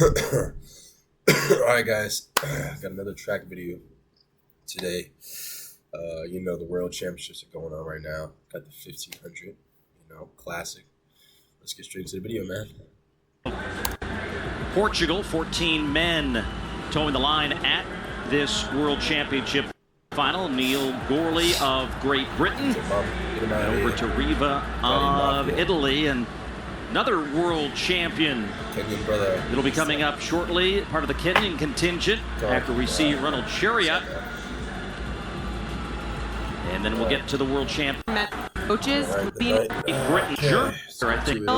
Alright guys, got another track video today. The World Championships are going on right now. Got the 1500, classic. Let's get straight to the video, man. Portugal, 14 men towing the line at this World Championship final. Neil Gorley of Great Britain, over to Riva of Italy, and another world champion. Kenyan brother. It'll be coming up shortly, part of the Kenyan contingent, after we see Ronald Chariot. And then we'll get to the world champion. Coaches, Britain, sure, I think.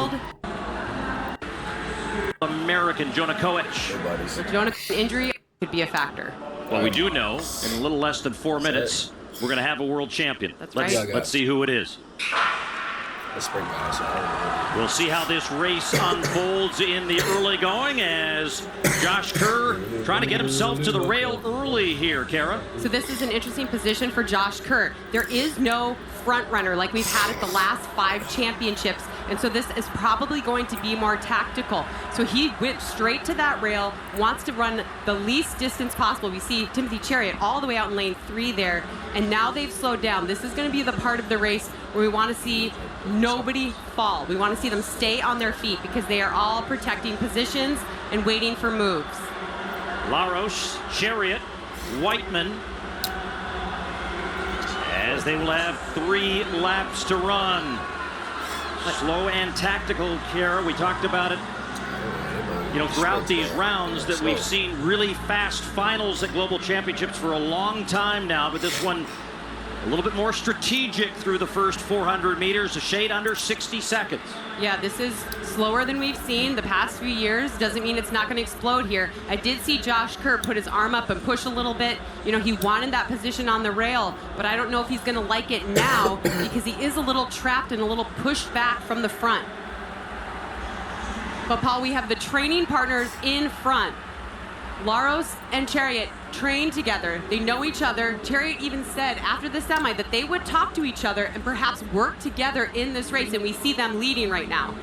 American Jonah Koech. Jonah's injury could be a factor. Well, we do know in a little less than 4 minutes, we're going to have a world champion. That's right. Let's see who it is. We'll see how this race unfolds in the early going as Josh Kerr trying to get himself to the rail early here, Kara. So this is an interesting position for Josh Kerr. There is no front runner like we've had at the last 5 championships, and so this is probably going to be more tactical. So he went straight to that rail, wants to run the least distance possible. We see Timothy Chariot all the way out in lane 3 there, and now they've slowed down. This is going to be the part of the race where we want to see nobody fall. We want to see them stay on their feet because they are all protecting positions and waiting for moves. Laros, Chariot, Whiteman, as they will have 3 laps to run. Slow and tactical, Kara. We talked about it, throughout these rounds, that we've seen really fast finals at Global Championships for a long time now, but this one a little bit more strategic through the first 400 meters, a shade under 60 seconds. Yeah, this is slower than we've seen the past few years. Doesn't mean it's not going to explode here. I did see Josh Kerr put his arm up and push a little bit. He wanted that position on the rail, but I don't know if he's going to like it now because he is a little trapped and a little pushed back from the front. But Paul, we have the training partners in front. Laros and Chariot train together. They know each other. Chariot even said after the semi that they would talk to each other and perhaps work together in this race, and we see them leading right now.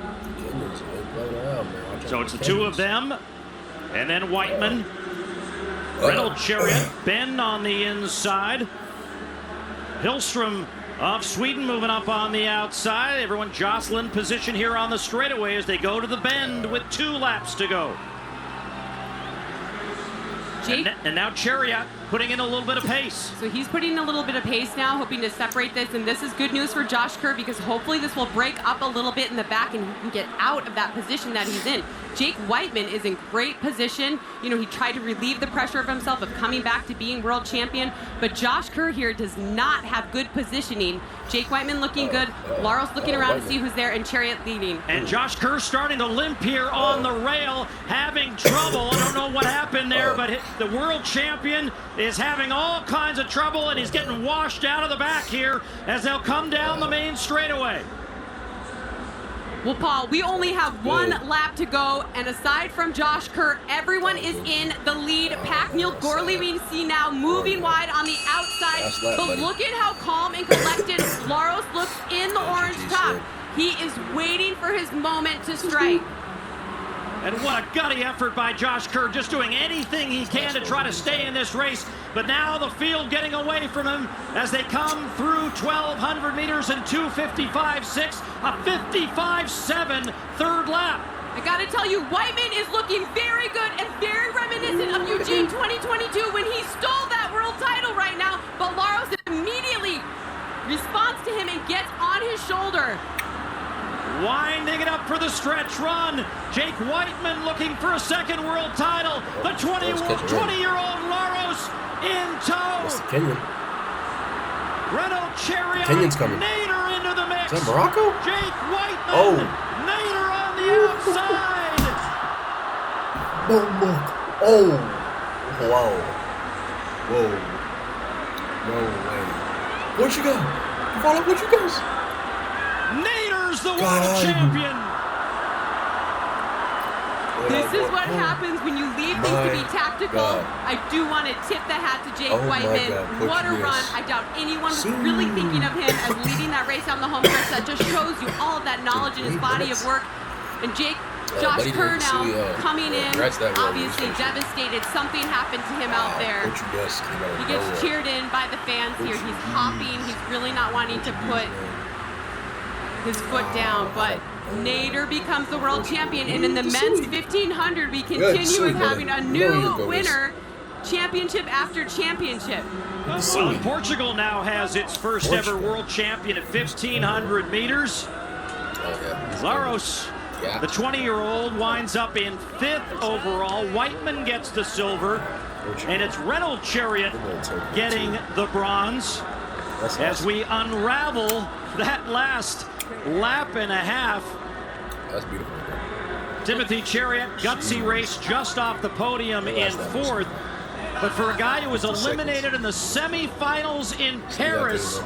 So it's the 2 of them, and then Whiteman, Ronald Chariot, Ben on the inside, Hillstrom of Sweden moving up on the outside. Everyone jostling position here on the straightaway as they go to the bend with 2 laps to go. And now Chariot putting in a little bit of pace. So he's putting in a little bit of pace now, hoping to separate this, and this is good news for Josh Kerr because hopefully this will break up a little bit in the back and he can get out of that position that he's in. Jake Whiteman is in great position. He tried to relieve the pressure of himself of coming back to being world champion, but Josh Kerr here does not have good positioning. Jake Whiteman looking good, Laros looking around to see who's there, and Chariot leading. And Josh Kerr starting to limp here on the rail, having trouble. I don't know what happened there, but the world champion is having all kinds of trouble, and he's getting washed out of the back here as they'll come down the main straightaway. Well, Paul, we only have 1 lap to go, and aside from Josh Kerr, everyone is in the lead pack. Neil Gorley, we see now moving wide on the outside, but look at how calm and collected Laros looks in the orange top. He is waiting for his moment to strike. And what a gutty effort by Josh Kerr, just doing anything he can to try to stay in this race. But now the field getting away from him as they come through 1,200 meters in 2:55.6, a 55.7 third lap. I gotta tell you, Whiteman is looking very good and very reminiscent of Eugene 2022 when he stole that world title right now. But Laros immediately responds to him and gets on his shoulder. Winding it up for the stretch run. Jake Whiteman looking for a second world title. The 20-year-old Laros in tow. That's the Kenyan. Ronald Chariot. Kenyan's coming. Nader into the mix. Is that Morocco? Jake Whiteman. Nader on the outside. Oh. Whoa. No way. Where'd you go? Where'd you go? Nader's the world champion. This is what happens when you leave things to be tactical. I do want to tip the hat to Jake Whiteman. What a run. I doubt anyone was really thinking of him as leading that race on the home stretch. That just shows you all of that knowledge in his body of work. And Jake Josh Kerr now coming in, obviously devastated. Something happened to him out there. He gets cheered in by the fans here. He's hopping. He's really not wanting to put his foot down, but Nader becomes the world champion. And in the men's 1500, we continue with having a new winner, championship after championship. Well, Portugal now has its first ever world champion at 1500 meters. Laros, the 20-year-old, winds up in 5th overall. Whiteman gets the silver, and it's Reynolds Chariot getting the bronze. As we unravel that last lap and a half. That's beautiful. Timothy Chariot, gutsy race, just off the podium in 4th. But for a guy who was eliminated in the semifinals in Paris,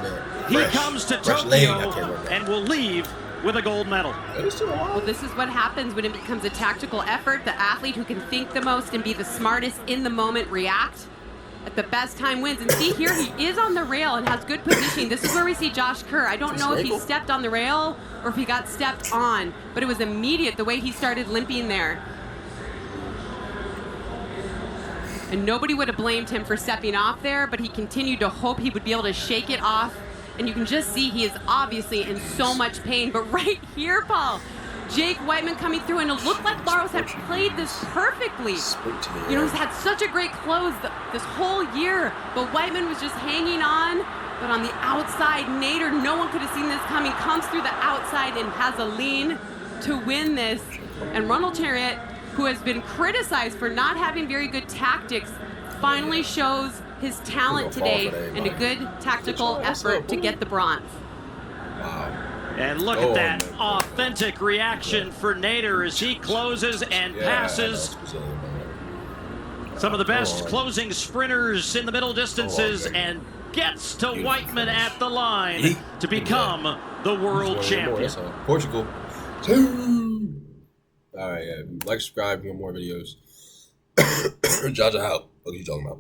he comes to Tokyo and will leave with a gold medal. Well, this is what happens when it becomes a tactical effort. The athlete who can think the most and be the smartest in the moment react at the best time wins. And see here, he is on the rail and has good positioning. This is where we see Josh Kerr. I don't know if he stepped on the rail or if he got stepped on, but it was immediate the way he started limping there. And nobody would have blamed him for stepping off there, but he continued to hope he would be able to shake it off. And you can just see he is obviously in so much pain. But right here, Paul, Jake Whiteman coming through, and it looked like Laros had played this perfectly. You know, he's had such a great close this whole year, but Whiteman was just hanging on. But on the outside, Nader, no one could have seen this coming, comes through the outside and has a lean to win this. And Reynolds Chariot, who has been criticized for not having very good tactics, finally shows his talent today and a good tactical effort to get the bronze. Wow. And look at that authentic reaction for Nader as he closes and passes some of the best closing sprinters in the middle distances and gets to Whiteman at the line to become the world champion. Portugal. All right, like, subscribe, get more videos. Jaja out. What are you talking about?